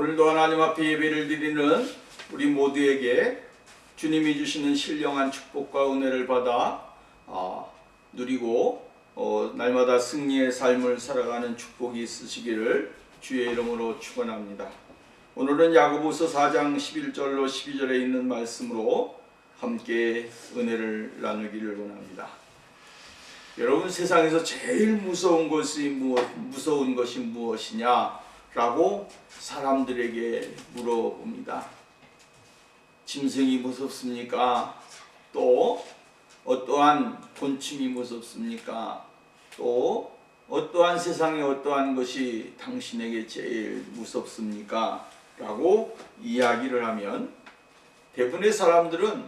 오늘도 하나님 앞에 예배를 드리는 우리 모두에게 주님이 주시는 신령한 축복과 은혜를 받아 누리고 날마다 승리의 삶을 살아가는 축복이 있으시기를 주의 이름으로 축원합니다. 오늘은 야고보서 4장 11절로 12절에 있는 말씀으로 함께 은혜를 나누기를 원합니다. 여러분, 세상에서 제일 무서운 것이 무엇이냐라고 사람들에게 물어봅니다. 짐승이 무섭습니까? 또 어떠한 곤충이 무섭습니까? 또 어떠한 세상에 어떠한 것이 당신에게 제일 무섭습니까? 라고 이야기를 하면 대부분의 사람들은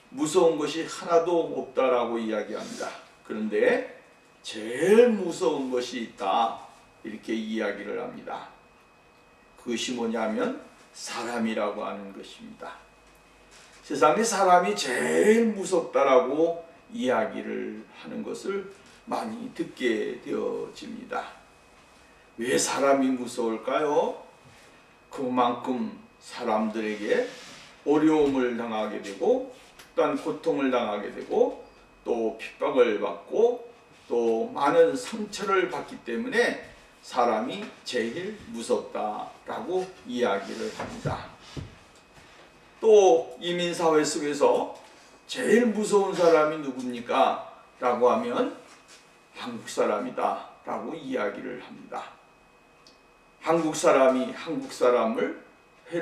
무서운 것이 하나도 없다라고 이야기합니다. 그런데 제일 무서운 것이 있다, 이렇게 이야기를 합니다. 그것이 뭐냐면 사람이라고 하는 것입니다. 세상에 사람이 제일 무섭다라고 이야기를 하는 것을 많이 듣게 되어집니다. 왜 사람이 무서울까요? 그만큼 사람들에게 어려움을 당하게 되고 또한 고통을 당하게 되고 또 핍박을 받고 또 많은 상처를 받기 때문에 사람이 제일 무섭다라고 이야기를 합니다. 또 이민사회 속에서 제일 무서운 사람이 누굽니까? 라고 하면 한국 사람이다 라고 이야기를 합니다. 한국 사람이 한국 사람을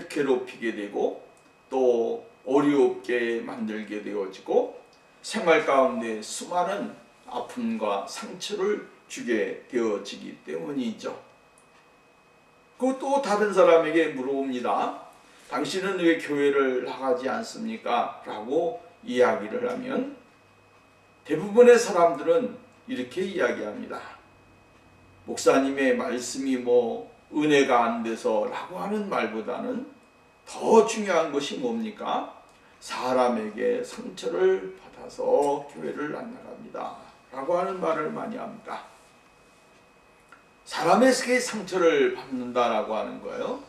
괴롭히게 되고 또 어렵게 만들게 되어지고 생활 가운데 수많은 아픔과 상처를 주게 되어지기 때문이죠. 또 다른 사람에게 물어봅니다. 당신은 왜 교회를 나가지 않습니까? 라고 이야기를 하면 대부분의 사람들은 이렇게 이야기합니다. 목사님의 말씀이 은혜가 안 돼서 라고 하는 말보다는 더 중요한 것이 뭡니까? 사람에게 상처를 받아서 교회를 안 나갑니다 라고 하는 말을 많이 합니다. 사람에게 상처를 받는다라고 하는 거예요.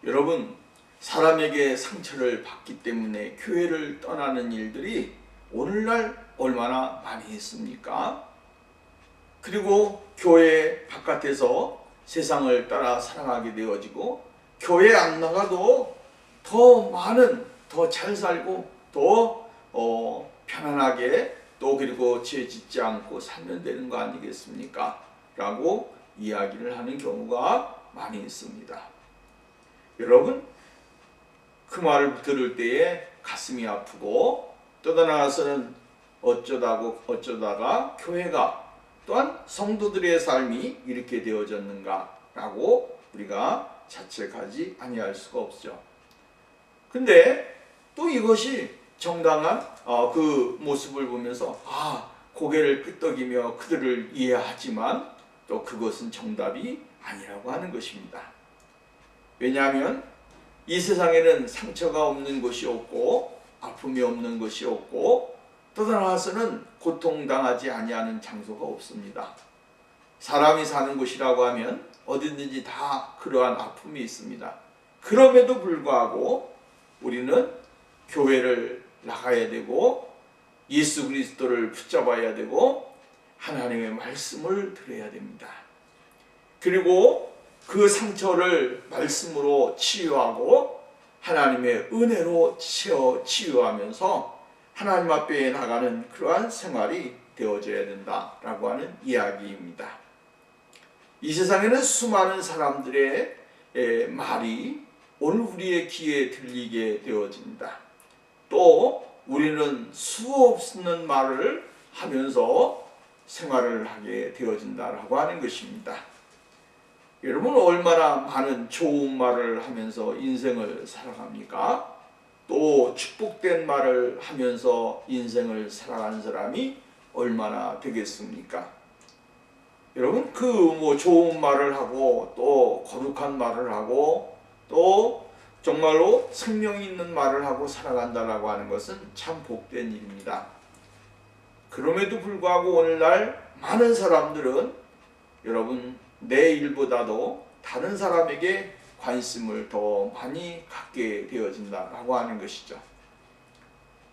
여러분, 사람에게 상처를 받기 때문에 교회를 떠나는 일들이 오늘날 얼마나 많이 있습니까? 그리고 교회 바깥에서 세상을 따라 살아가게 되어지고 교회 안 나가도 더 많은, 더 잘 살고 더 편안하게 또 그리고 죄 짓지 않고 살면 되는 거 아니겠습니까? 라고 이야기를 하는 경우가 많이 있습니다. 여러분, 그 말을 들을 때에 가슴이 아프고 또 나아가서는 어쩌다가 교회가 또한 성도들의 삶이 이렇게 되어졌는가 라고 우리가 자책하지 아니할 수가 없죠. 근데 또 이것이 정당한 그 모습을 보면서 고개를 끄덕이며 그들을 이해하지만 또 그것은 정답이 아니라고 하는 것입니다. 왜냐하면 이 세상에는 상처가 없는 것이 없고 아픔이 없는 것이 없고 또 나아가서는 고통당하지 아니하는 장소가 없습니다. 사람이 사는 곳이라고 하면 어디든지 다 그러한 아픔이 있습니다. 그럼에도 불구하고 우리는 교회를 나가야 되고 예수 그리스도를 붙잡아야 되고 하나님의 말씀을 들어야 됩니다. 그리고 그 상처를 말씀으로 치유하고 하나님의 은혜로 치유하면서 하나님 앞에 나가는 그러한 생활이 되어져야 된다라고 하는 이야기입니다. 이 세상에는 수많은 사람들의 말이 오늘 우리의 귀에 들리게 되어집니다. 또 우리는 수없는 말을 하면서 생활을 하게 되어진다라고 하는 것입니다. 여러분, 얼마나 많은 좋은 말을 하면서 인생을 살아갑니까? 또 축복된 말을 하면서 인생을 살아가는 사람이 얼마나 되겠습니까? 여러분, 좋은 말을 하고 또 거룩한 말을 하고 또 정말로 생명 있는 말을 하고 살아간다라고 하는 것은 참 복된 일입니다. 그럼에도 불구하고 오늘날 많은 사람들은 여러분 내 일보다도 다른 사람에게 관심을 더 많이 갖게 되어진다라고 하는 것이죠.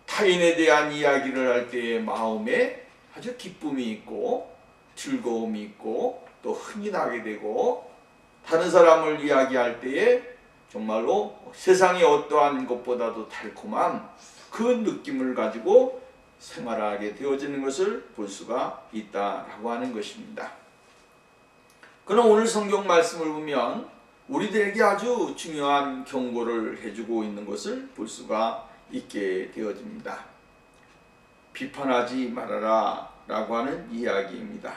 타인에 대한 이야기를 할 때의 마음에 아주 기쁨이 있고 즐거움이 있고 또 흥이 나게 되고, 다른 사람을 이야기할 때에 정말로 세상의 어떠한 것보다도 달콤한 그 느낌을 가지고 생활하게 되어지는 것을 볼 수가 있다라고 하는 것입니다. 그럼 오늘 성경 말씀을 보면 우리들에게 아주 중요한 경고를 해주고 있는 것을 볼 수가 있게 되어집니다. 비판하지 말아라 라고 하는 이야기입니다.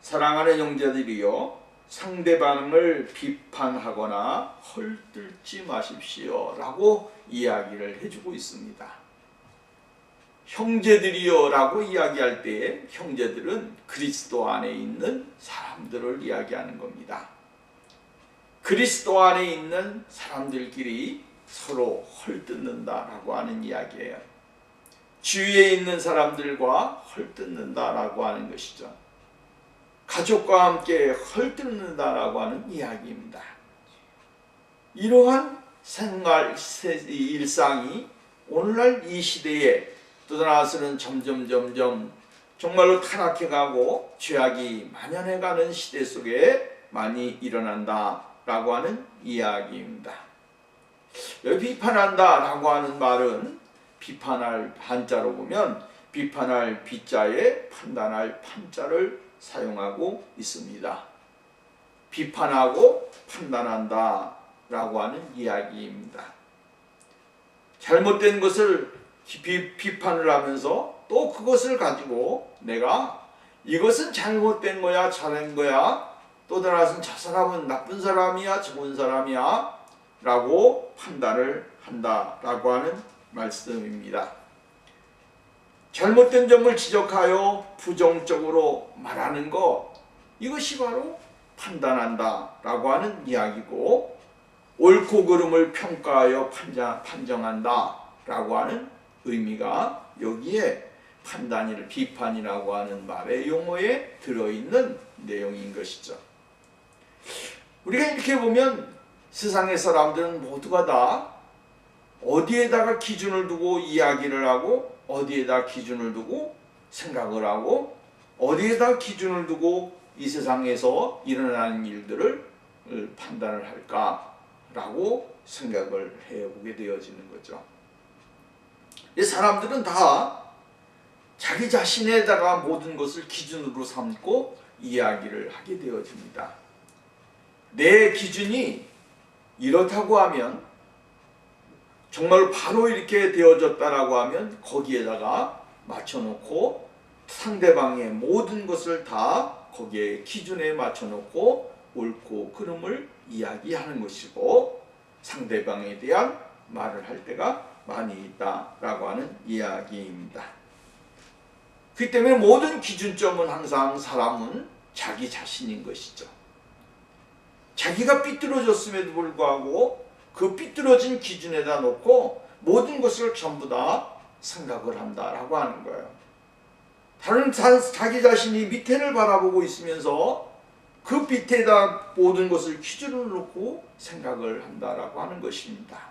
사랑하는 형제들이여, 상대방을 비판하거나 헐뜯지 마십시오 라고 이야기를 해주고 있습니다. 형제들이여 라고 이야기할 때 형제들은 그리스도 안에 있는 사람들을 이야기하는 겁니다. 그리스도 안에 있는 사람들끼리 서로 헐뜯는다라고 하는 이야기예요. 주위에 있는 사람들과 헐뜯는다라고 하는 것이죠. 가족과 함께 헐뜯는다라고 하는 이야기입니다. 이러한 생활 일상이 오늘날 이 시대에 또 나아서는 점점 정말로 타락해가고 죄악이 만연해가는 시대 속에 많이 일어난다라고 하는 이야기입니다. 여기 비판한다라고 하는 말은 비판할 한자로 보면 비판할 비자에 판단할 판자를 사용하고 있습니다. 비판하고 판단한다 라고 하는 이야기입니다. 잘못된 것을 비판을 하면서 또 그것을 가지고 내가 이것은 잘못된 거야, 잘한 거야, 또 다른 저 사람은 나쁜 사람이야, 좋은 사람이야 라고 판단을 한다라고 하는 말씀입니다. 잘못된 점을 지적하여 부정적으로 말하는 것, 이것이 바로 판단한다 라고 하는 이야기고, 옳고 그름을 평가하여 판정한다 라고 하는 의미가 여기에 판단이를 비판이라고 하는 말의 용어에 들어있는 내용인 것이죠. 우리가 이렇게 보면 세상의 사람들은 모두가 다 어디에다가 기준을 두고 이야기를 하고, 어디에다 기준을 두고 생각을 하고, 어디에다 기준을 두고 이 세상에서 일어나는 일들을 판단을 할까라고 생각을 해보게 되어지는 거죠. 이 사람들은 다 자기 자신에다가 모든 것을 기준으로 삼고 이야기를 하게 되어집니다. 내 기준이 이렇다고 하면, 정말 바로 이렇게 되어졌다라고 하면 거기에다가 맞춰놓고 상대방의 모든 것을 다 거기에 기준에 맞춰놓고 옳고 그름을 이야기하는 것이고, 상대방에 대한 말을 할 때가 많이 있다라고 하는 이야기입니다. 그렇기 때문에 모든 기준점은 항상 사람은 자기 자신인 것이죠. 자기가 삐뚤어졌음에도 불구하고 그 삐뚤어진 기준에다 놓고 모든 것을 전부 다 생각을 한다라고 하는 거예요. 다른 자기 자신이 밑에를 바라보고 있으면서 그 밑에다 모든 것을 기준으로 놓고 생각을 한다라고 하는 것입니다.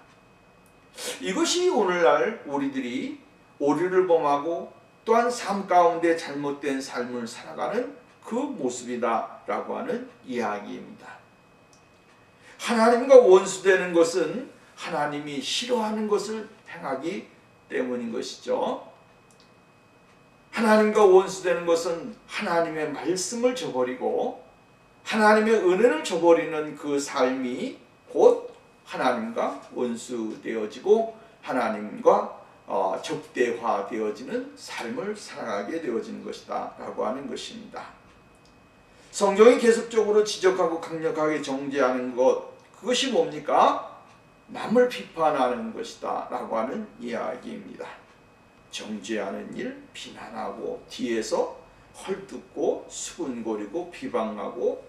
이것이 오늘날 우리들이 오류를 범하고 또한 삶 가운데 잘못된 삶을 살아가는 그 모습이다라고 하는 이야기입니다. 하나님과 원수되는 것은 하나님이 싫어하는 것을 행하기 때문인 것이죠. 하나님과 원수되는 것은 하나님의 말씀을 저버리고 하나님의 은혜를 저버리는 그 삶이 곧 하나님과 원수되어지고 하나님과 적대화되어지는 삶을 살아가게 되어지는 것이다 라고 하는 것입니다. 성경이 계속적으로 지적하고 강력하게 정죄하는 것, 그것이 뭡니까? 남을 비판하는 것이다 라고 하는 이야기입니다. 정죄하는 일, 비난하고 뒤에서 헐뜯고 수군거리고 비방하고,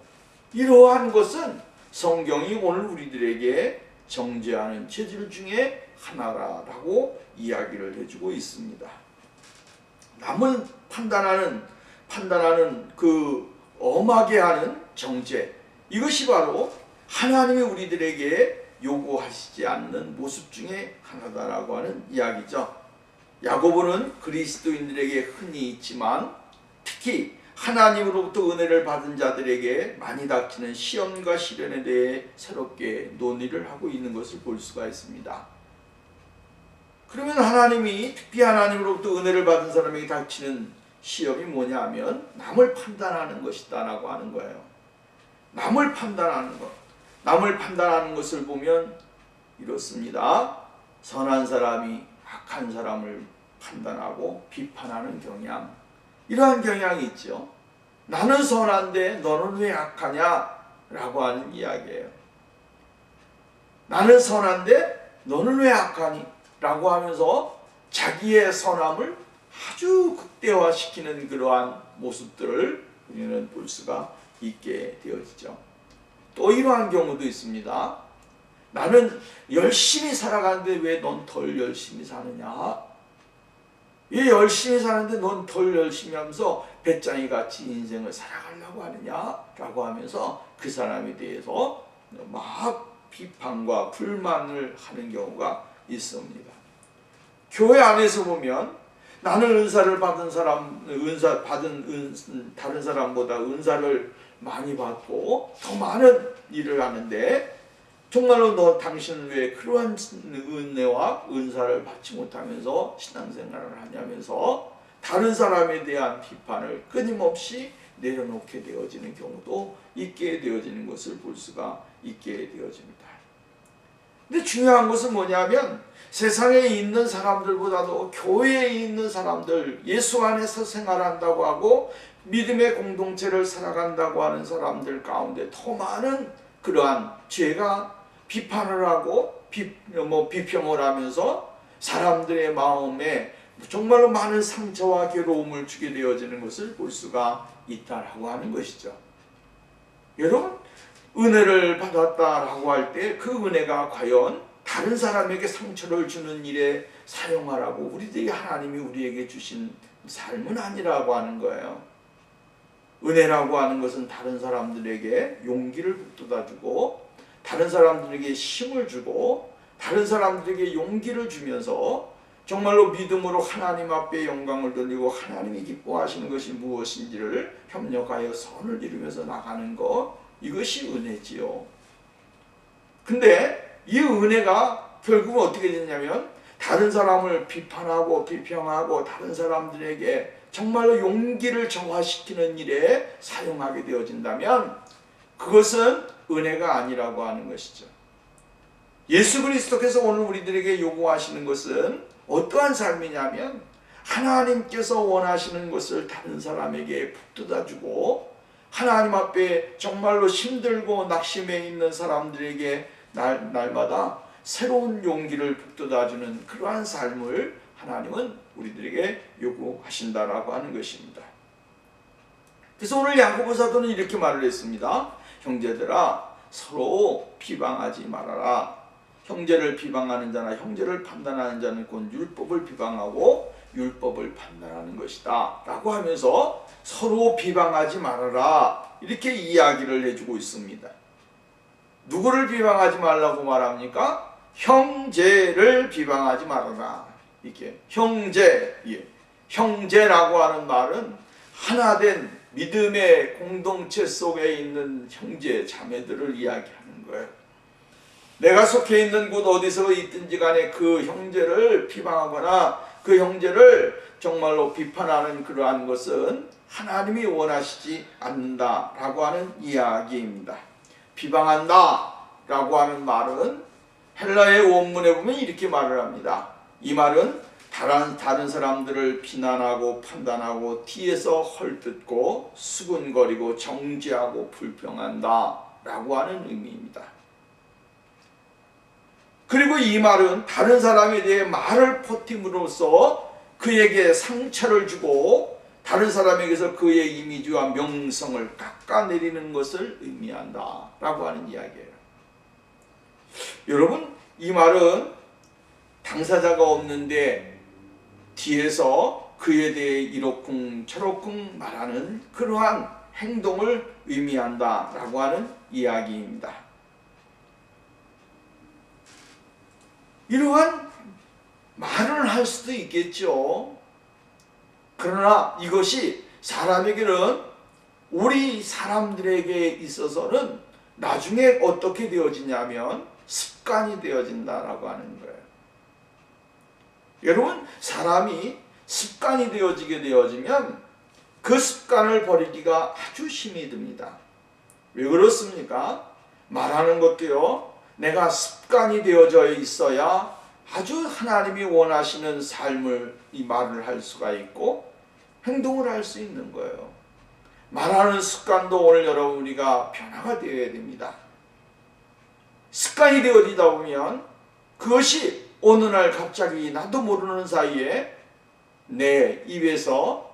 이러한 것은 성경이 오늘 우리들에게 정죄하는 체질 중에 하나라고 이야기를 해주고 있습니다. 남을 판단하는 그 엄하게 하는 정죄, 이것이 바로 하나님이 우리들에게 요구하시지 않는 모습 중에 하나다라고 하는 이야기죠. 야고보는 그리스도인들에게 흔히 있지만 특히 하나님으로부터 은혜를 받은 자들에게 많이 닥치는 시험과 시련에 대해 새롭게 논의를 하고 있는 것을 볼 수가 있습니다. 그러면 하나님이 특히 하나님으로부터 은혜를 받은 사람에게 닥치는 시험이 뭐냐 하면 남을 판단하는 것이다 라고 하는 거예요. 남을 판단하는 것. 남을 판단하는 것을 보면 이렇습니다. 선한 사람이 악한 사람을 판단하고 비판하는 경향. 이러한 경향이 있죠. 나는 선한데 너는 왜 악하냐? 라고 하는 이야기예요. 나는 선한데 너는 왜 악하니? 라고 하면서 자기의 선함을 아주 극대화시키는 그러한 모습들을 우리는 볼 수가 있게 되어지죠. 또 이러한 경우도 있습니다. 나는 열심히 살아가는데 왜 넌 덜 열심히 사느냐? 왜 열심히 사는데 넌 덜 열심히 하면서 배짱이 같이 인생을 살아가려고 하느냐? 라고 하면서 그 사람에 대해서 막 비판과 불만을 하는 경우가 있습니다. 교회 안에서 보면 나는 은사를 받은 사람, 다른 사람보다 은사를 많이 받고 더 많은 일을 하는데 정말로 당신은 왜 그러한 은혜와 은사를 받지 못하면서 신앙생활을 하냐면서 다른 사람에 대한 비판을 끊임없이 내려놓게 되어지는 경우도 있게 되어지는 것을 볼 수가 있게 되어집니다. 근데 중요한 것은 뭐냐면 세상에 있는 사람들보다도 교회에 있는 사람들, 예수 안에서 생활한다고 하고 믿음의 공동체를 살아간다고 하는 사람들 가운데 더 많은 그러한 죄가 비판을 하고 비평을 하면서 사람들의 마음에 정말로 많은 상처와 괴로움을 주게 되어지는 것을 볼 수가 있다라고 하는 것이죠. 여러분, 은혜를 받았다라고 할 때 그 은혜가 과연 다른 사람에게 상처를 주는 일에 사용하라고 하나님이 우리에게 주신 삶은 아니라고 하는 거예요. 은혜라고 하는 것은 다른 사람들에게 용기를 북돋아주고 다른 사람들에게 힘을 주고 다른 사람들에게 용기를 주면서 정말로 믿음으로 하나님 앞에 영광을 돌리고 하나님이 기뻐하시는 것이 무엇인지를 협력하여 선을 이루면서 나가는 것, 이것이 은혜지요. 근데 이 은혜가 결국은 어떻게 되냐면 다른 사람을 비판하고 비평하고 다른 사람들에게 정말로 용기를 저하시키는 일에 사용하게 되어진다면 그것은 은혜가 아니라고 하는 것이죠. 예수 그리스도께서 오늘 우리들에게 요구하시는 것은 어떠한 삶이냐면 하나님께서 원하시는 것을 다른 사람에게 북돋아주고 하나님 앞에 정말로 힘들고 낙심해 있는 사람들에게 날마다 새로운 용기를 북돋아주는 그러한 삶을 하나님은 우리들에게 요구하신다라고 하는 것입니다. 그래서 오늘 야고보 사도는 이렇게 말을 했습니다. 형제들아, 서로 비방하지 말아라. 형제를 비방하는 자나 형제를 판단하는 자는 곧 율법을 비방하고 율법을 판단하는 것이다 라고 하면서 서로 비방하지 말아라 이렇게 이야기를 해주고 있습니다. 누구를 비방하지 말라고 말합니까? 형제를 비방하지 말아라. 이게 형제라고 하는 말은 하나된 믿음의 공동체 속에 있는 형제 자매들을 이야기하는 거예요. 내가 속해 있는 곳 어디서 있든지 간에 그 형제를 비방하거나 그 형제를 정말로 비판하는 그러한 것은 하나님이 원하시지 않는다라고 하는 이야기입니다. 비방한다 라고 하는 말은 헬라의 원문에 보면 이렇게 말을 합니다. 이 말은 다른 사람들을 비난하고 판단하고 뒤에서 헐뜯고 수군거리고 정죄하고 불평한다 라고 하는 의미입니다. 그리고 이 말은 다른 사람에 대해 말을 퍼팀으로써 그에게 상처를 주고 다른 사람에게서 그의 이미지와 명성을 깎아내리는 것을 의미한다 라고 하는 이야기예요. 여러분, 이 말은 당사자가 없는데 뒤에서 그에 대해 이러쿵 저러쿵 말하는 그러한 행동을 의미한다 라고 하는 이야기입니다. 이러한 말을 할 수도 있겠죠. 그러나 이것이 사람에게는, 우리 사람들에게 있어서는 나중에 어떻게 되어지냐면 습관이 되어진다라고 하는 거예요. 여러분, 사람이 습관이 되어지면 그 습관을 버리기가 아주 힘이 듭니다. 왜 그렇습니까? 말하는 것도요, 내가 습관이 되어져 있어야 아주 하나님이 원하시는 삶을, 이 말을 할 수가 있고 행동을 할 수 있는 거예요. 말하는 습관도 오늘 여러분 우리가 변화가 되어야 됩니다. 습관이 되어지다 보면 그것이 어느 날 갑자기 나도 모르는 사이에 내 입에서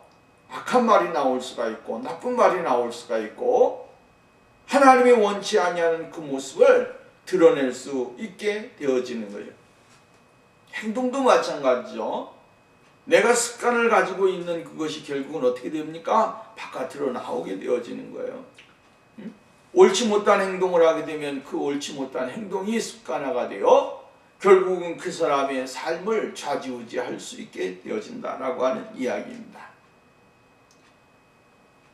악한 말이 나올 수가 있고 나쁜 말이 나올 수가 있고 하나님이 원치 아니하는 그 모습을 드러낼 수 있게 되어지는 거예요. 행동도 마찬가지죠. 내가 습관을 가지고 있는 그것이 결국은 어떻게 됩니까? 바깥으로 나오게 되어지는 거예요. 옳지 못한 행동을 하게 되면 그 옳지 못한 행동이 습관화가 되어 결국은 그 사람의 삶을 좌지우지할 수 있게 되어진다라고 하는 이야기입니다.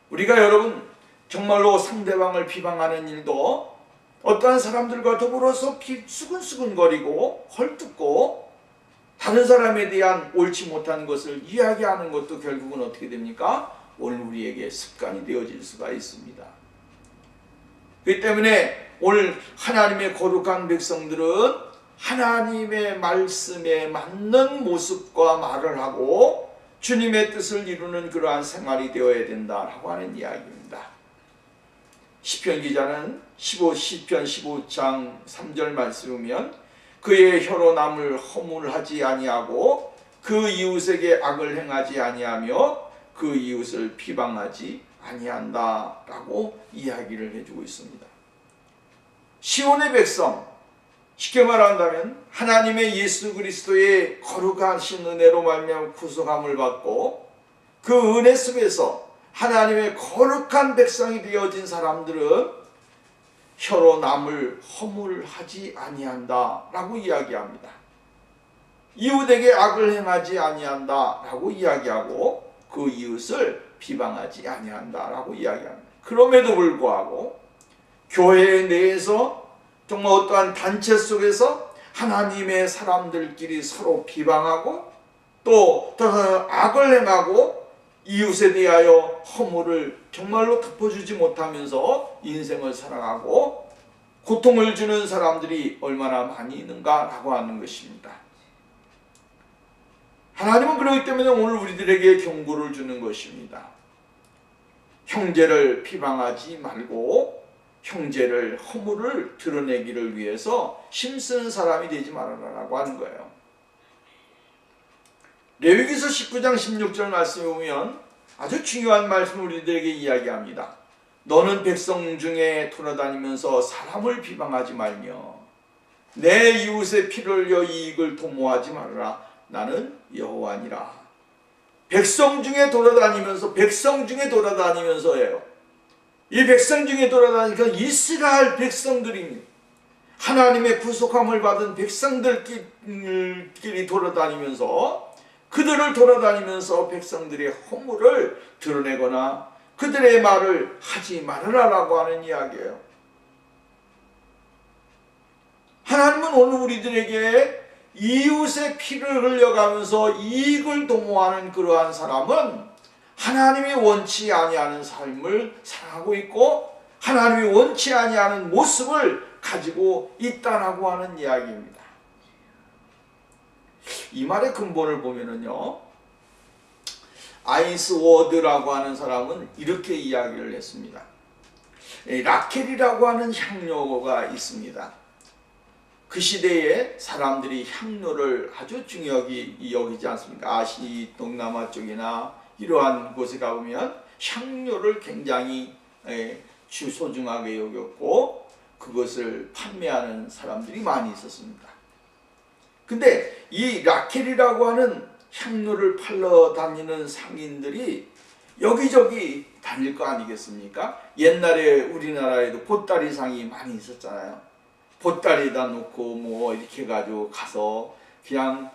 우리가 여러분 정말로 상대방을 비방하는 일도 어떠한 사람들과 더불어서 수근수근거리고 헐뜯고 다른 사람에 대한 옳지 못한 것을 이야기하는 것도 결국은 어떻게 됩니까? 오늘 우리에게 습관이 되어질 수가 있습니다. 그렇기 때문에 오늘 하나님의 거룩한 백성들은 하나님의 말씀에 맞는 모습과 말을 하고 주님의 뜻을 이루는 그러한 생활이 되어야 된다라고 하는 이야기입니다. 시편 기자는 시편 15장 3절 말씀을 보면 그의 혀로 남을 허물하지 아니하고 그 이웃에게 악을 행하지 아니하며 그 이웃을 비방하지 아니한다라고 이야기를 해주고 있습니다. 시온의 백성, 쉽게 말한다면 하나님의 예수 그리스도의 거룩하신 은혜로 말미암아 구속함을 받고 그 은혜 속에서 하나님의 거룩한 백성이 되어진 사람들은 혀로 남을 허물하지 아니한다라고 이야기합니다. 이웃에게 악을 행하지 아니한다라고 이야기하고 그 이웃을 비방하지 아니한다라고 이야기합니다. 그럼에도 불구하고 교회 내에서 정말 어떠한 단체 속에서 하나님의 사람들끼리 서로 비방하고 또 악을 행하고 이웃에 대하여 허물을 정말로 덮어주지 못하면서 인생을 살아가고 고통을 주는 사람들이 얼마나 많이 있는가라고 하는 것입니다. 하나님은 그렇기 때문에 오늘 우리들에게 경고를 주는 것입니다. 형제를 비방하지 말고 형제를 허물을 드러내기를 위해서 힘쓰는 사람이 되지 말아라라고 하는 거예요. 레위기서 19장 16절 말씀에 보면 아주 중요한 말씀을 우리들에게 이야기합니다. 너는 백성 중에 돌아다니면서 사람을 비방하지 말며 내 이웃의 피를 흘려 이익을 도모하지 말아라. 나는 여호와니라. 백성 중에 돌아다니면서예요. 이 백성 중에 돌아다니니까 이스라엘 백성들입니다. 하나님의 구속함을 받은 백성들끼리 돌아다니면서 그들을 돌아다니면서 백성들의 허물을 드러내거나 그들의 말을 하지 말아라라고 하는 이야기예요. 하나님은 오늘 우리들에게 이웃의 피를 흘려가면서 이익을 도모하는 그러한 사람은 하나님이 원치 아니하는 삶을 살아가고 있고 하나님이 원치 아니하는 모습을 가지고 있다라고 하는 이야기입니다. 이 말의 근본을 보면은요, 아인스워드라고 하는 사람은 이렇게 이야기를 했습니다. 라켈이라고 하는 향료가 있습니다. 그 시대에 사람들이 향료를 아주 중요하게 여기지 않습니까? 아시 동남아 쪽이나 이러한 곳에 가보면 향료를 굉장히 소중하게 여겼고 그것을 판매하는 사람들이 많이 있었습니다. 근데 이 라켈이라고 하는 향료를 팔러 다니는 상인들이 여기저기 다닐 거 아니겠습니까? 옛날에 우리나라에도 보따리상이 많이 있었잖아요. 보따리에다 놓고 뭐 이렇게 가지고 가서 그냥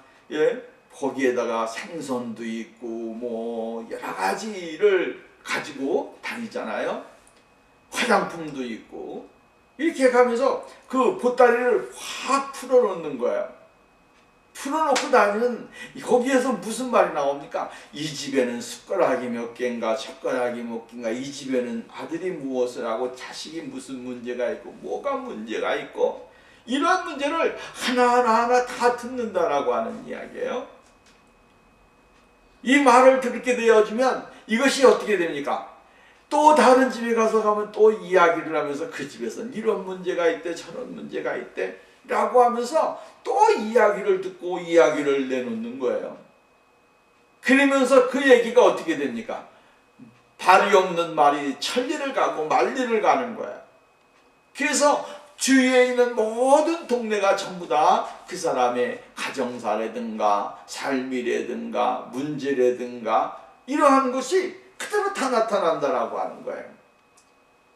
거기에다가 생선도 있고 뭐 여러 가지를 가지고 다니잖아요. 화장품도 있고 이렇게 가면서 그 보따리를 확 풀어놓는 거예요. 풀어놓고 다니는 거기에서 무슨 말이 나옵니까? 이 집에는 숟가락이 몇 개인가 젓가락이 몇 개인가, 이 집에는 아들이 무엇을 하고 자식이 무슨 문제가 있고 뭐가 문제가 있고, 이런 문제를 하나하나 다 듣는다라고 하는 이야기예요. 이 말을 듣게 되어지면 이것이 어떻게 됩니까? 또 다른 집에 가서 가면 또 이야기를 하면서 그 집에서는 이런 문제가 있대 저런 문제가 있대 라고 하면서 또 이야기를 듣고 이야기를 내놓는 거예요. 그러면서 그 얘기가 어떻게 됩니까? 발이 없는 말이 천리를 가고 만리를 가는 거예요. 그래서 주위에 있는 모든 동네가 전부 다 그 사람의 가정사라든가 삶이라든가 문제라든가 이러한 것이 그대로 다 나타난다라고 하는 거예요.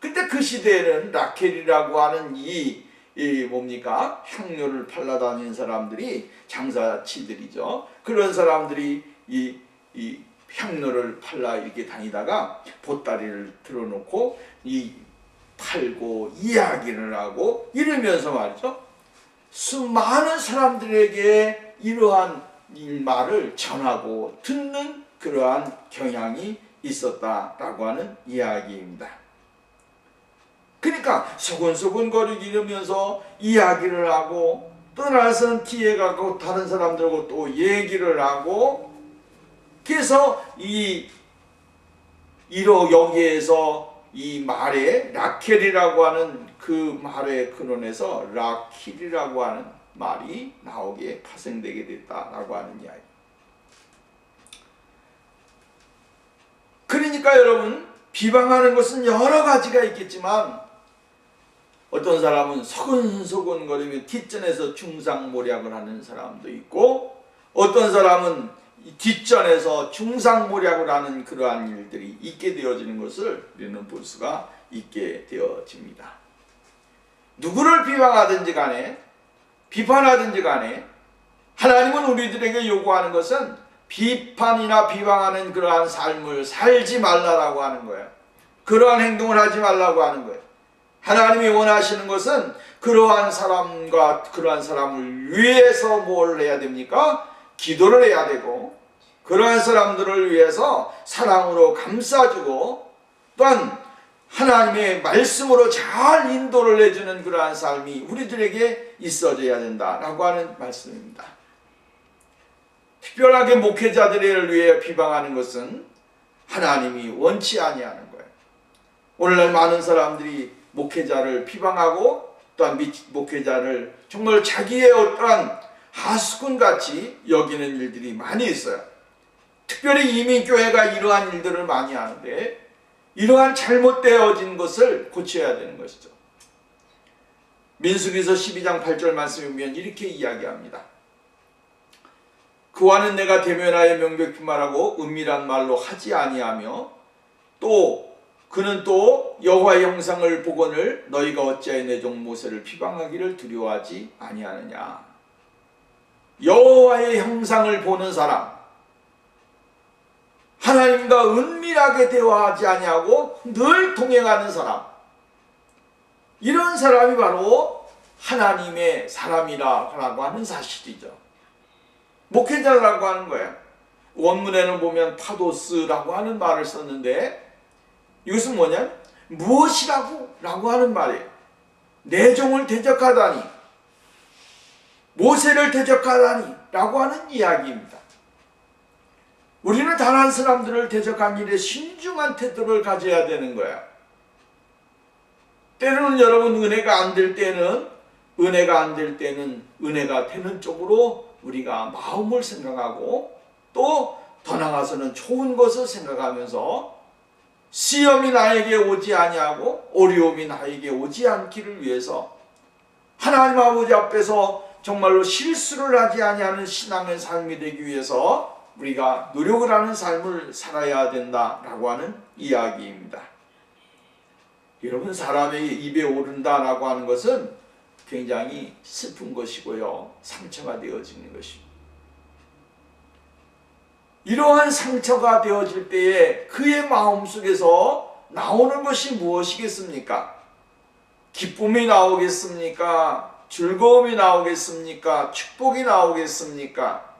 근데 그 시대에는 라켈이라고 하는 이 뭡니까? 향료를 팔러 다니는 사람들이 장사치들이죠. 그런 사람들이 이 향료를 팔러 이렇게 다니다가 보따리를 들어놓고 팔고 이야기를 하고 이러면서 말이죠. 수많은 사람들에게 이러한 이 말을 전하고 듣는 그러한 경향이 있었다라고 하는 이야기입니다. 그러니까 소곤소곤거리기 이러면서 이야기를 하고 떠나서는 뒤에 가고 다른 사람들하고 또 얘기를 하고, 그래서 여기에서 이 말에 라켈이라고 하는 그 말의 근원에서 라킬이라고 하는 말이 나오게 파생되게 됐다라고 하는 이야기. 그러니까 여러분, 비방하는 것은 여러 가지가 있겠지만 어떤 사람은 소근소근거리며 뒷전에서 중상모략을 하는 사람도 있고, 어떤 사람은 뒷전에서 중상모략을 하는 그러한 일들이 있게 되어지는 것을 우리는 볼 수가 있게 되어집니다. 누구를 비방하든지 간에 비판하든지 간에 하나님은 우리들에게 요구하는 것은 비판이나 비방하는 그러한 삶을 살지 말라라고 하는 거예요. 그러한 행동을 하지 말라고 하는 거예요. 하나님이 원하시는 것은 그러한 사람과 그러한 사람을 위해서 뭘 해야 됩니까? 기도를 해야 되고, 그러한 사람들을 위해서 사랑으로 감싸주고, 또한 하나님의 말씀으로 잘 인도를 해주는 그러한 삶이 우리들에게 있어져야 된다라고 하는 말씀입니다. 특별하게 목회자들을 위해 비방하는 것은 하나님이 원치 아니하는 거예요. 오늘날 많은 사람들이 목회자를 비방하고 또한 목회자를 정말 자기의 어떠한 하수꾼같이 여기는 일들이 많이 있어요. 특별히 이민교회가 이러한 일들을 많이 하는데, 이러한 잘못되어진 것을 고쳐야 되는 것이죠. 민수기서 12장 8절 말씀에 보면 이렇게 이야기합니다. 그와는 내가 대면하여 명백히 말하고 은밀한 말로 하지 아니하며, 또 그는 또 여호와의 형상을 보거늘 너희가 어찌하여 내 종 모세를 비방하기를 두려워하지 아니하느냐. 여호와의 형상을 보는 사람, 하나님과 은밀하게 대화하지 아니하고 늘 동행하는 사람, 이런 사람이 바로 하나님의 사람이라고 하는 사실이죠. 목회자라고 하는 거예요. 원문에는 보면 파도스라고 하는 말을 썼는데, 이것은 뭐냐? 무엇이라고? 라고 하는 말이에요. 내 종을 대적하다니, 모세를 대적하다니 라고 하는 이야기입니다. 우리는 다른 사람들을 대적한 일에 신중한 태도를 가져야 되는 거야. 때로는 여러분, 은혜가 안 될 때는 은혜가 되는 쪽으로 우리가 마음을 생각하고, 또 더 나아가서는 좋은 것을 생각하면서 시험이 나에게 오지 아니하고 어려움이 나에게 오지 않기를 위해서 하나님 아버지 앞에서 정말로 실수를 하지 아니하는 신앙의 삶이 되기 위해서 우리가 노력을 하는 삶을 살아야 된다라고 하는 이야기입니다. 여러분, 사람의 입에 오른다라고 하는 것은 굉장히 슬픈 것이고요. 상처가 되어지는 것입니다. 이러한 상처가 되어질 때에 그의 마음속에서 나오는 것이 무엇이겠습니까? 기쁨이 나오겠습니까? 즐거움이 나오겠습니까? 축복이 나오겠습니까?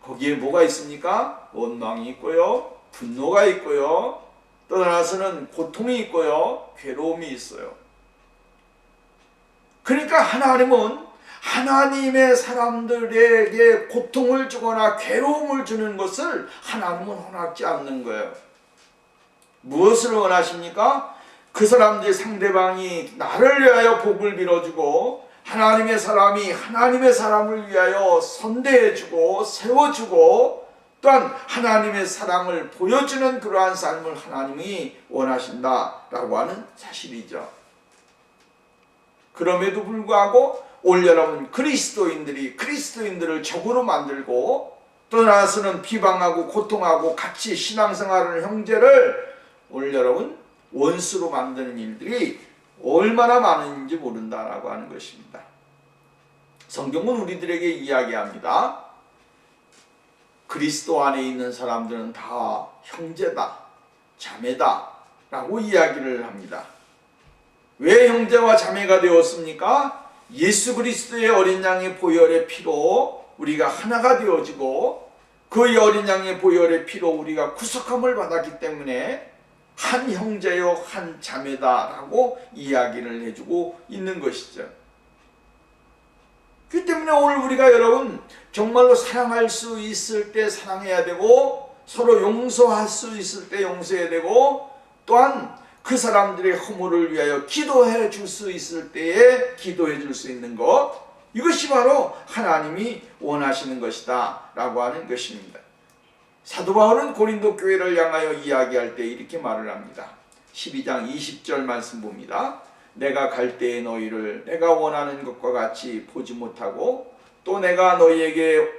거기에 뭐가 있습니까? 원망이 있고요, 분노가 있고요, 또 하나서는 고통이 있고요, 괴로움이 있어요. 그러니까 하나님은 하나님의 사람들에게 고통을 주거나 괴로움을 주는 것을 하나님은 허락지 않는 거예요. 무엇을 원하십니까? 그 사람들, 상대방이 나를 위하여 복을 빌어주고 하나님의 사람이 하나님의 사람을 위하여 선대해주고 세워주고 또한 하나님의 사랑을 보여주는 그러한 삶을 하나님이 원하신다라고 하는 사실이죠. 그럼에도 불구하고 올 여러분 그리스도인들을 적으로 만들고 또 나서는 비방하고 고통하고 같이 신앙생활하는 형제를 올 여러분 원수로 만드는 일들이 얼마나 많은지 모른다라고 하는 것입니다. 성경은 우리들에게 이야기합니다. 그리스도 안에 있는 사람들은 다 형제다, 자매다 라고 이야기를 합니다. 왜 형제와 자매가 되었습니까? 예수 그리스도의 어린 양의 보혈의 피로 우리가 하나가 되어지고 그 어린 양의 보혈의 피로 우리가 구속함을 받았기 때문에 한 형제요 한 자매다라고 이야기를 해주고 있는 것이죠. 그렇기 때문에 오늘 우리가 여러분 정말로 사랑할 수 있을 때 사랑해야 되고 서로 용서할 수 있을 때 용서해야 되고 또한 그 사람들의 허물을 위하여 기도해 줄 수 있을 때에 기도해 줄 수 있는 것, 이것이 바로 하나님이 원하시는 것이다 라고 하는 것입니다. 사도 바울은 고린도 교회를 향하여 이야기할 때 이렇게 말을 합니다. 12장 20절 말씀 봅니다. 내가 갈 때에 너희를 내가 원하는 것과 같이 보지 못하고 또 내가 너희에게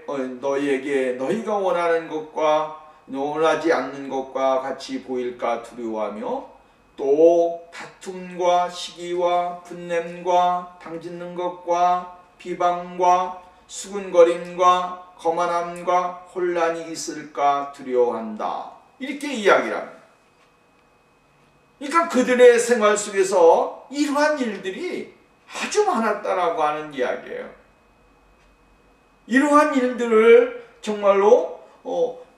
너희가 원하는 것과 원하지 않는 것과 같이 보일까 두려워하며 또 다툼과 시기와 분냄과 당짓는 것과 비방과 수군거림과 거만함과 혼란이 있을까 두려워한다. 이렇게 이야기를 합니다. 그러니까 그들의 생활 속에서 이러한 일들이 아주 많았다라고 하는 이야기예요. 이러한 일들을 정말로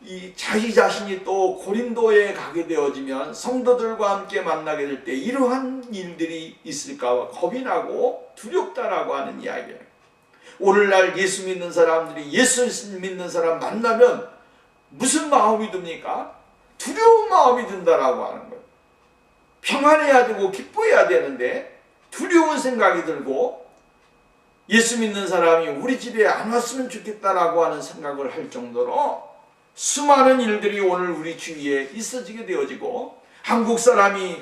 이 자기 자신이 또 고린도에 가게 되어지면 성도들과 함께 만나게 될 때 이러한 일들이 있을까 겁이 나고 두렵다라고 하는 이야기예요. 오늘날 예수 믿는 사람들이 예수 믿는 사람 만나면 무슨 마음이 듭니까? 두려운 마음이 든다라고 하는 거예요. 평안해야 되고 기뻐해야 되는데 두려운 생각이 들고 예수 믿는 사람이 우리 집에 안 왔으면 좋겠다라고 하는 생각을 할 정도로 수많은 일들이 오늘 우리 주위에 있어지게 되어지고 한국 사람을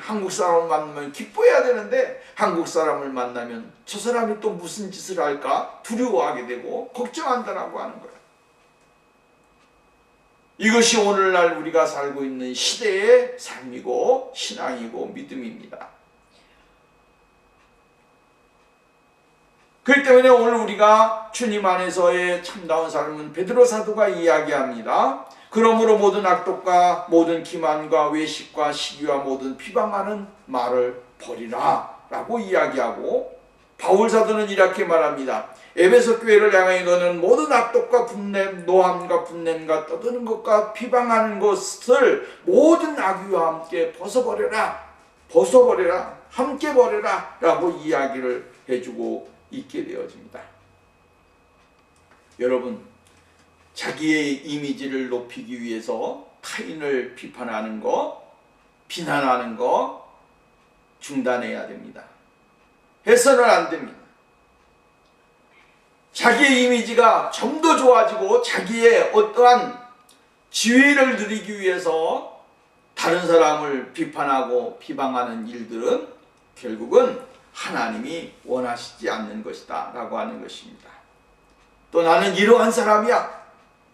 만나면 기뻐해야 되는데 한국 사람을 만나면 저 사람이 또 무슨 짓을 할까 두려워하게 되고 걱정한다라고 하는 거예요. 이것이 오늘날 우리가 살고 있는 시대의 삶이고 신앙이고 믿음입니다. 그렇기 때문에 오늘 우리가 주님 안에서의 참다운 삶은 베드로 사도가 이야기합니다. 그러므로 모든 악독과 모든 기만과 외식과 시기와 모든 비방하는 말을 버리라 라고 이야기하고 바울 사도는 이렇게 말합니다. 에베소 교회를 향하여 너는 모든 악독과 분냄, 노함과 분냄과 떠드는 것과 비방하는 것을 모든 악의와 함께 벗어버려라, 함께 버려라 라고 이야기를 해주고 있게 되어집니다. 여러분, 자기의 이미지를 높이기 위해서 타인을 비판하는 거, 비난하는 거 중단해야 됩니다. 해서는 안 됩니다. 자기의 이미지가 좀 더 좋아지고 자기의 어떠한 지위를 누리기 위해서 다른 사람을 비판하고 비방하는 일들은 결국은 하나님이 원하시지 않는 것이다 라고 하는 것입니다. 또 나는 이러한 사람이야,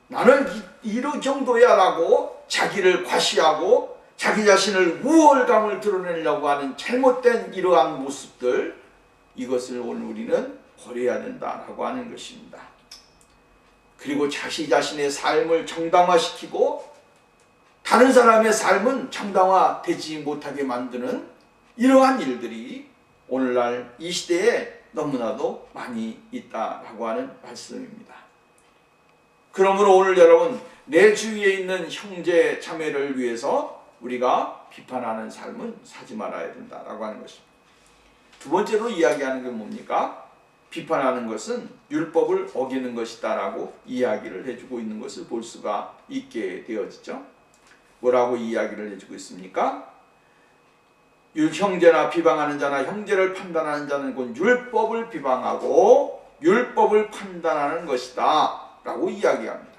나는 이런 정도야 라고 자기를 과시하고 자기 자신을 우월감을 드러내려고 하는 잘못된 이러한 모습들, 이것을 오늘 우리는 버려야 된다라고 하는 것입니다. 그리고 자신의 삶을 정당화시키고 다른 사람의 삶은 정당화되지 못하게 만드는 이러한 일들이 오늘날 이 시대에 너무나도 많이 있다라고 하는 말씀입니다. 그러므로 오늘 여러분, 내 주위에 있는 형제 자매를 위해서 우리가 비판하는 삶은 사지 말아야 된다라고 하는 것입니다. 두 번째로 이야기하는 게 뭡니까? 비판하는 것은 율법을 어기는 것이다라고 이야기를 해주고 있는 것을 볼 수가 있게 되어지죠. 뭐라고 이야기를 해주고 있습니까? 형제나 비방하는 자나 형제를 판단하는 자는 곧 율법을 비방하고 율법을 판단하는 것이다 라고 이야기합니다.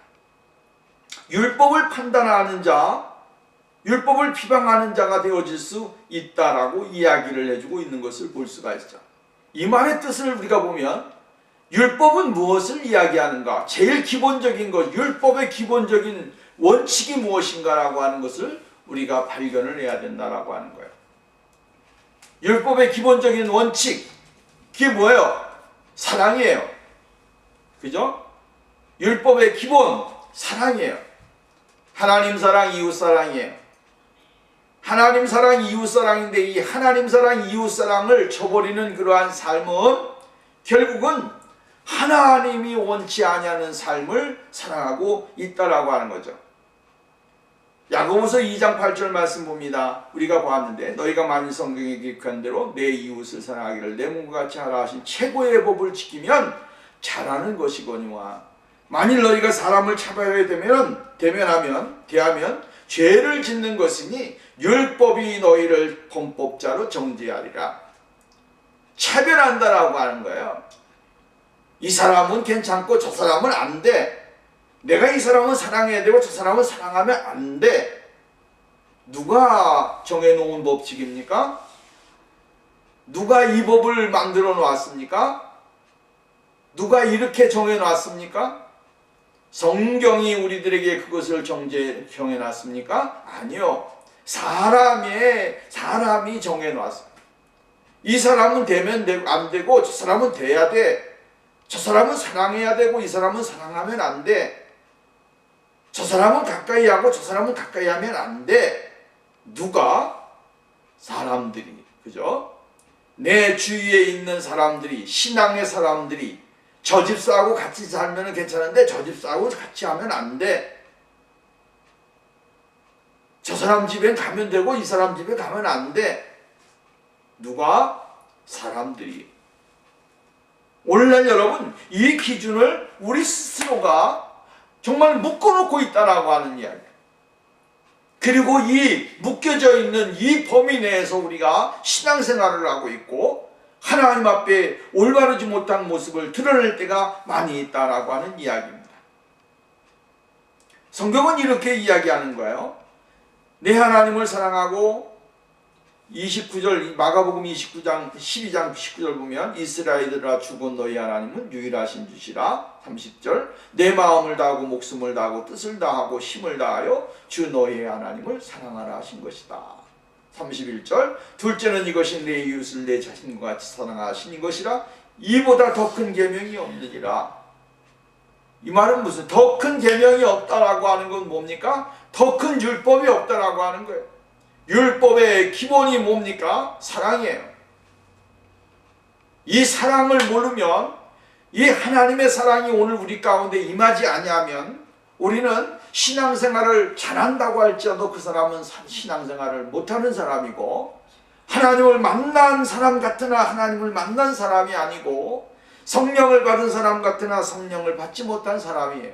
율법을 판단하는 자, 율법을 비방하는 자가 되어질 수 있다라고 이야기를 해주고 있는 것을 볼 수가 있죠. 이 말의 뜻을 우리가 보면 율법은 무엇을 이야기하는가? 제일 기본적인 것, 율법의 기본적인 원칙이 무엇인가라고 하는 것을 우리가 발견을 해야 된다라고 하는 거예요. 율법의 기본적인 원칙, 그게 뭐예요? 사랑이에요. 그죠? 율법의 기본, 사랑이에요. 하나님 사랑, 이웃 사랑이에요. 하나님 사랑, 이웃 사랑인데 이 하나님 사랑, 이웃 사랑을 저버리는 그러한 삶은 결국은 하나님이 원치 아니하는 삶을 살아가고 있다라고 하는 거죠. 야고보서 2장 8절 말씀 봅니다. 우리가 보았는데 너희가 만일 성경에 기록한 대로 내 이웃을 사랑하기를 내 몸과 같이 하라 하신 최고의 법을 지키면 잘하는 것이거니와 만일 너희가 사람을 차별하게 대하면 죄를 짓는 것이니 율법이 너희를 범법자로 정죄하리라. 차별한다라고 하는 거예요. 이 사람은 괜찮고 저 사람은 안 돼. 내가 이 사람은 사랑해야 되고 저 사람은 사랑하면 안 돼. 누가 정해놓은 법칙입니까? 누가 이 법을 만들어 놨습니까? 누가 이렇게 정해놨습니까? 성경이 우리들에게 그것을 정해놨습니까? 아니요. 사람이 정해놨습니다. 이 사람은 되면 안 되고 저 사람은 돼야 돼. 저 사람은 사랑해야 되고 이 사람은 사랑하면 안 돼. 저 사람은 가까이 하고 저 사람은 가까이 하면 안 돼. 누가? 사람들이. 그죠? 내 주위에 있는 사람들이, 신앙의 사람들이 저 집사하고 같이 살면 괜찮은데 저 집사하고 같이 하면 안 돼. 저 사람 집에 가면 되고 이 사람 집에 가면 안 돼. 누가? 사람들이. 오늘날 여러분, 이 기준을 우리 스스로가 정말 묶어놓고 있다라고 하는 이야기. 그리고 이 묶여져 있는 이 범위 내에서 우리가 신앙생활을 하고 있고 하나님 앞에 올바르지 못한 모습을 드러낼 때가 많이 있다라고 하는 이야기입니다. 성경은 이렇게 이야기하는 거예요. 내 하나님을 사랑하고 29절 마가복음 12장 19절 보면 이스라엘들아 주곧 너희 하나님은 유일하신 주시라. 30절 내 마음을 다하고 목숨을 다하고 뜻을 다하고 힘을 다하여 주 너희 하나님을 사랑하라 하신 것이다. 31절 둘째는 이것이 내 이웃을 내 자신과 같이 사랑하신 것이라. 이보다 더 큰 계명이 없느니라. 이 말은 무슨 더 큰 계명이 없다라고 하는 건 뭡니까? 더 큰 율법이 없다라고 하는 거예요. 율법의 기본이 뭡니까? 사랑이에요. 이 사랑을 모르면 이 하나님의 사랑이 오늘 우리 가운데 임하지 아니하면 우리는 신앙생활을 잘한다고 할지라도 그 사람은 신앙생활을 못하는 사람이고 하나님을 만난 사람 같으나 하나님을 만난 사람이 아니고 성령을 받은 사람 같으나 성령을 받지 못한 사람이에요.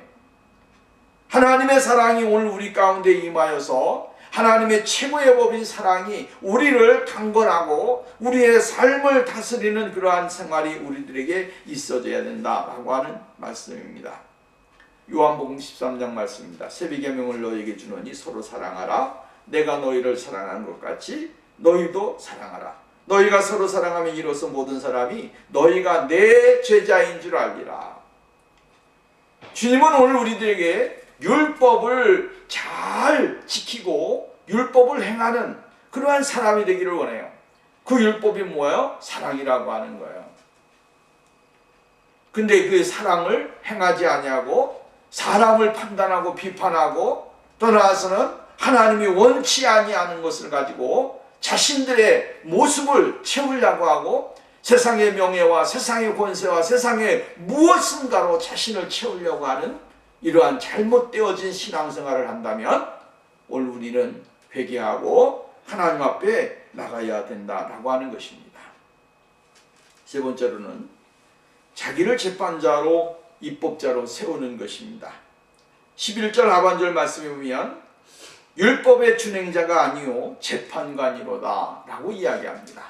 하나님의 사랑이 오늘 우리 가운데 임하여서 하나님의 최고의 법인 사랑이 우리를 강건하고 우리의 삶을 다스리는 그러한 생활이 우리들에게 있어져야 된다라고 하는 말씀입니다. 요한복음 13장 말씀입니다. 새 계명을 너희에게 주노니 서로 사랑하라. 내가 너희를 사랑한 것 같이 너희도 사랑하라. 너희가 서로 사랑하면 이로써 모든 사람이 너희가 내 제자인 줄 알리라. 주님은 오늘 우리들에게 율법을 잘 지키고 율법을 행하는 그러한 사람이 되기를 원해요. 그 율법이 뭐예요? 사랑이라고 하는 거예요. 근데 그 사랑을 행하지 아니하고 사람을 판단하고 비판하고 또 나아가서는 하나님이 원치 아니하는 것을 가지고 자신들의 모습을 채우려고 하고 세상의 명예와 세상의 권세와 세상의 무엇인가로 자신을 채우려고 하는 이러한 잘못되어진 신앙생활을 한다면 오늘 우리는 회개하고 하나님 앞에 나가야 된다라고 하는 것입니다. 세 번째로는 자기를 재판자로 입법자로 세우는 것입니다. 11절 하반절 말씀에 보면 율법의 준행자가 아니요 재판관이로다 라고 이야기합니다.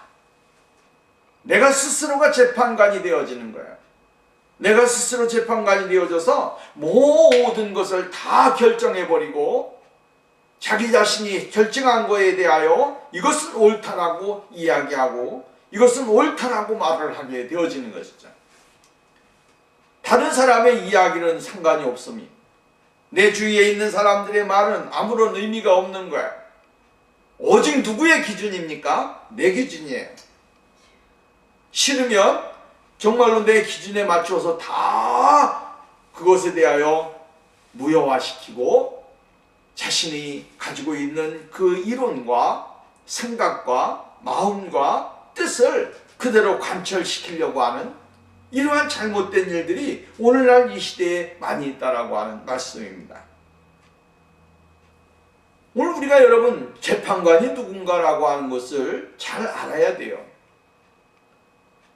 내가 스스로가 재판관이 되어지는 거예요. 내가 스스로 재판관이 되어져서 모든 것을 다 결정해버리고 자기 자신이 결정한 거에 대하여 이것은 옳다라고 이야기하고 이것은 옳다라고 말을 하게 되어지는 것이죠. 다른 사람의 이야기는 상관이 없습니다. 내 주위에 있는 사람들의 말은 아무런 의미가 없는 거야. 오직 누구의 기준입니까? 내 기준이에요. 싫으면 정말로 내 기준에 맞춰서 다 그것에 대하여 무효화시키고 자신이 가지고 있는 그 이론과 생각과 마음과 뜻을 그대로 관철시키려고 하는 이러한 잘못된 일들이 오늘날 이 시대에 많이 있다라고 하는 말씀입니다. 오늘 우리가 여러분 재판관이 누군가라고 하는 것을 잘 알아야 돼요.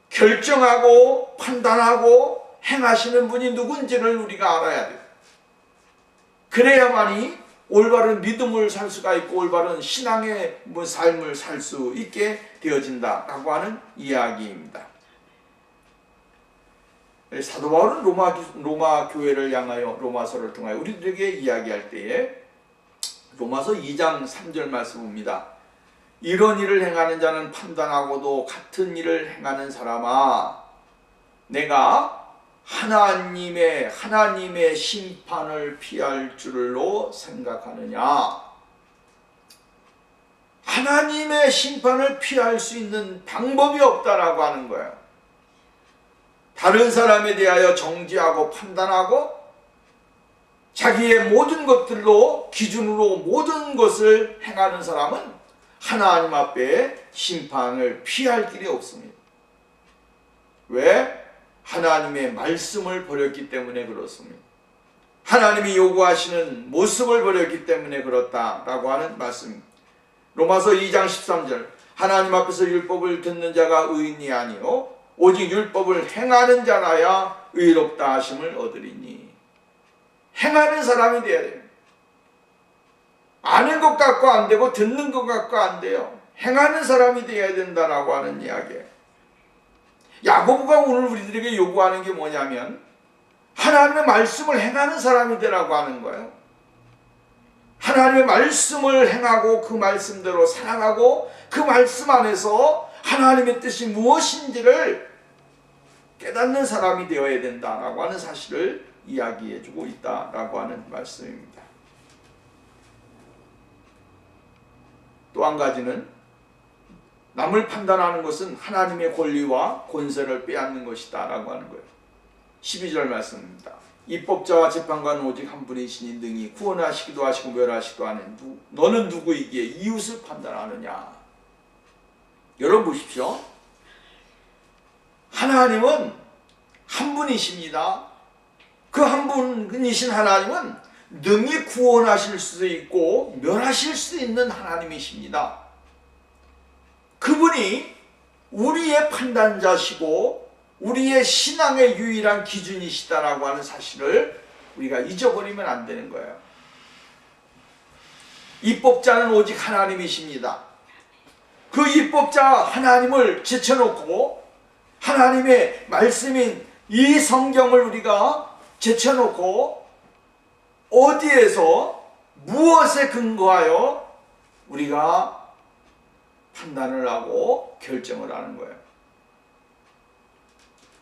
결정하고 판단하고 행하시는 분이 누군지를 우리가 알아야 돼요. 그래야만이 올바른 믿음을 살 수가 있고 올바른 신앙의 삶을 살 수 있게 되어진다라고 하는 이야기입니다. 사도 바울은 로마 교회를 향하여 로마서를 통하여 우리들에게 이야기할 때에 로마서 2장 3절 말씀 봅니다. 이런 일을 행하는 자는 판단하고도 같은 일을 행하는 사람아 내가 하나님의 심판을 피할 줄로 생각하느냐. 하나님의 심판을 피할 수 있는 방법이 없다라고 하는 거예요. 다른 사람에 대하여 정죄하고 판단하고 자기의 모든 것들로 기준으로 모든 것을 행하는 사람은 하나님 앞에 심판을 피할 길이 없습니다. 왜? 하나님의 말씀을 버렸기 때문에 그렇습니다. 하나님이 요구하시는 모습을 버렸기 때문에 그렇다라고 하는 말씀입니다. 로마서 2장 13절 하나님 앞에서 율법을 듣는 자가 의인이 아니요 오직 율법을 행하는 자라야 의롭다 하심을 얻으리니. 행하는 사람이 돼야 돼요. 아는 것 같고 안 되고 듣는 것 같고 안 돼요. 행하는 사람이 돼야 된다라고 하는 이야기예요. 야고보가 오늘 우리들에게 요구하는 게 뭐냐면 하나님의 말씀을 행하는 사람이 되라고 하는 거예요. 하나님의 말씀을 행하고 그 말씀대로 살아가고 그 말씀 안에서 하나님의 뜻이 무엇인지를 깨닫는 사람이 되어야 된다라고 하는 사실을 이야기해주고 있다라고 하는 말씀입니다. 또 한 가지는 남을 판단하는 것은 하나님의 권리와 권세를 빼앗는 것이다 라고 하는 거예요. 12절 말씀입니다. 입법자와 재판관은 오직 한 분이시니 능히 구원하시기도 하시고 멸하시기도 하는 너는 누구이기에 이웃을 판단하느냐. 여러분 보십시오. 하나님은 한 분이십니다. 그 한 분이신 하나님은 능히 구원하실 수도 있고 멸하실 수 있는 하나님이십니다. 그분이 우리의 판단자시고 우리의 신앙의 유일한 기준이시다라고 하는 사실을 우리가 잊어버리면 안 되는 거예요. 입법자는 오직 하나님이십니다. 그 입법자 하나님을 제쳐놓고 하나님의 말씀인 이 성경을 우리가 제쳐놓고 어디에서 무엇에 근거하여 우리가 판단을 하고 결정을 하는 거예요.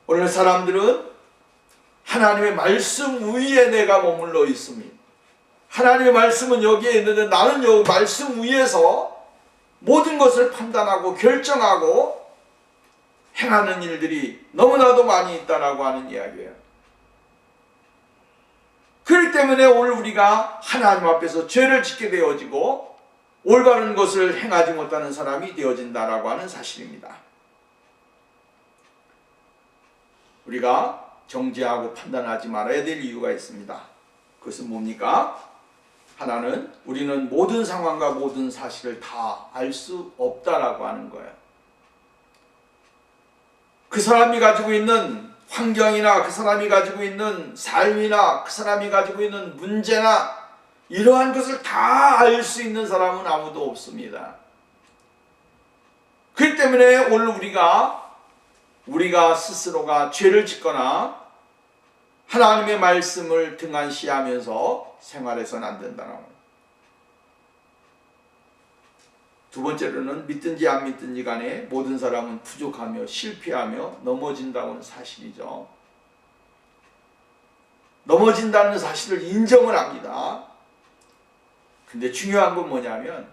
오늘 사람들은 하나님의 말씀 위에 내가 머물러 있습니다. 하나님의 말씀은 여기에 있는데 나는 이 말씀 위에서 모든 것을 판단하고 결정하고 행하는 일들이 너무나도 많이 있다라고 하는 이야기예요. 그렇기 때문에 오늘 우리가 하나님 앞에서 죄를 짓게 되어지고 올바른 것을 행하지 못하는 사람이 되어진다라고 하는 사실입니다. 우리가 정죄하고 판단하지 말아야 될 이유가 있습니다. 그것은 뭡니까? 하나는 우리는 모든 상황과 모든 사실을 다 알 수 없다라고 하는 거예요. 그 사람이 가지고 있는 환경이나 그 사람이 가지고 있는 삶이나 그 사람이 가지고 있는 문제나 이러한 것을 다 알 수 있는 사람은 아무도 없습니다. 그렇기 때문에 오늘 우리가 스스로가 죄를 짓거나 하나님의 말씀을 등한시하면서 생활해서는 안 된다는 거예요. 두 번째로는 믿든지 안 믿든지 간에 모든 사람은 부족하며 실패하며 넘어진다는 사실이죠. 넘어진다는 사실을 인정을 합니다. 근데 중요한 건 뭐냐면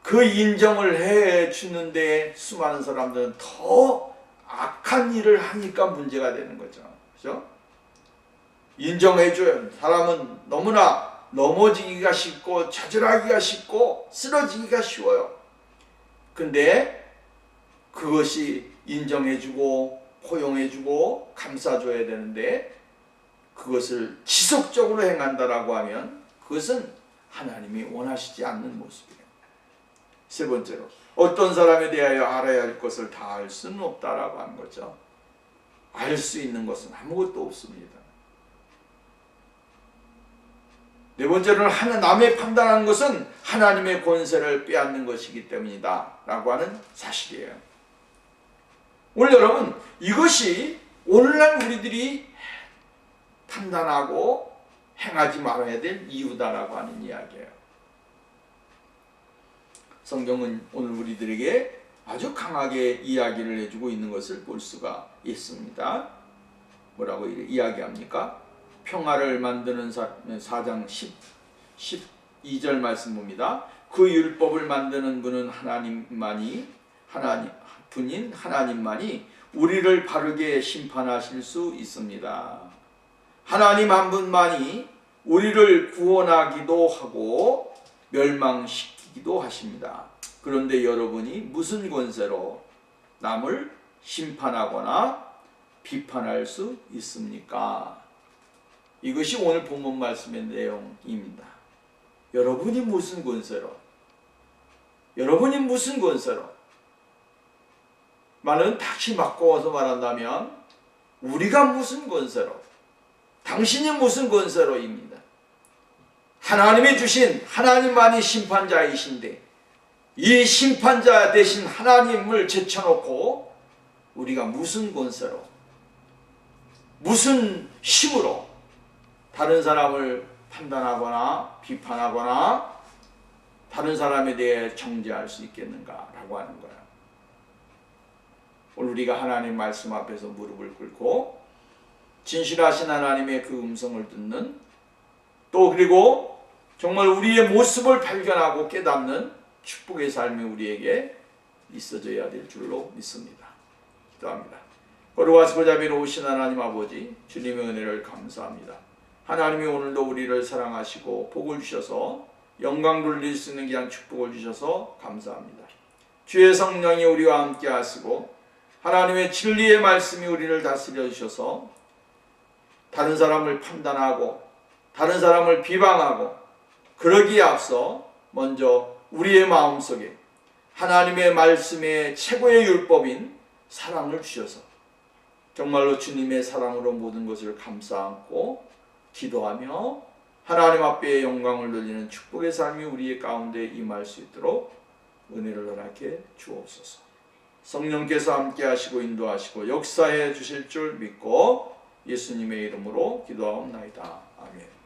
그 인정을 해주는데 수많은 사람들은 더 악한 일을 하니까 문제가 되는 거죠. 그죠? 인정해줘요. 사람은 너무나 넘어지기가 쉽고 좌절하기가 쉽고 쓰러지기가 쉬워요. 근데 그것이 인정해주고 포용해주고 감싸줘야 되는데 그것을 지속적으로 행한다라고 하면 그것은 하나님이 원하시지 않는 모습이에요. 세 번째로 어떤 사람에 대하여 알아야 할 것을 다 알 수는 없다라고 하는 거죠. 알 수 있는 것은 아무것도 없습니다. 네 번째로는 남의 판단하는 것은 하나님의 권세를 빼앗는 것이기 때문이다 라고 하는 사실이에요. 오늘 여러분 이것이 오늘날 우리들이 판단하고 행하지 말아야 될 이유다라고 하는 이야기예요. 성경은 오늘 우리들에게 아주 강하게 이야기를 해주고 있는 것을 볼 수가 있습니다. 뭐라고 이야기합니까? 평화를 만드는 4장 12절 말씀 봅니다. 그 율법을 만드는 분은 분인 하나님만이 우리를 바르게 심판하실 수 있습니다. 하나님 한 분만이 우리를 구원하기도 하고 멸망시키기도 하십니다. 그런데 여러분이 무슨 권세로 남을 심판하거나 비판할 수 있습니까? 이것이 오늘 본문 말씀의 내용입니다. 여러분이 무슨 권세로? 말은 다시 바꿔서 말한다면 우리가 무슨 권세로? 당신이 무슨 권세로입니다. 하나님이 주신 하나님만이 심판자이신데 이 심판자 대신 하나님을 제쳐놓고 우리가 무슨 권세로 무슨 힘으로 다른 사람을 판단하거나 비판하거나 다른 사람에 대해 정죄할 수 있겠는가라고 하는 거예요. 오늘 우리가 하나님 말씀 앞에서 무릎을 꿇고 진실하신 하나님의 그 음성을 듣는 또 그리고 정말 우리의 모습을 발견하고 깨닫는 축복의 삶이 우리에게 있어져야 될 줄로 믿습니다. 기도합니다. 거룩하시고 자비로우신 하나님 아버지 주님의 은혜를 감사합니다. 하나님이 오늘도 우리를 사랑하시고 복을 주셔서 영광 돌릴 수 있는 귀한 축복을 주셔서 감사합니다. 주의 성령이 우리와 함께 하시고 하나님의 진리의 말씀이 우리를 다스려 주셔서 다른 사람을 판단하고 다른 사람을 비방하고 그러기에 앞서 먼저 우리의 마음속에 하나님의 말씀의 최고의 율법인 사랑을 주셔서 정말로 주님의 사랑으로 모든 것을 감싸 안고 기도하며 하나님 앞에 영광을 돌리는 축복의 삶이 우리의 가운데 임할 수 있도록 은혜를 허락해 주옵소서. 성령께서 함께 하시고 인도하시고 역사해 주실 줄 믿고 예수님의 이름으로 기도하옵나이다. 아멘.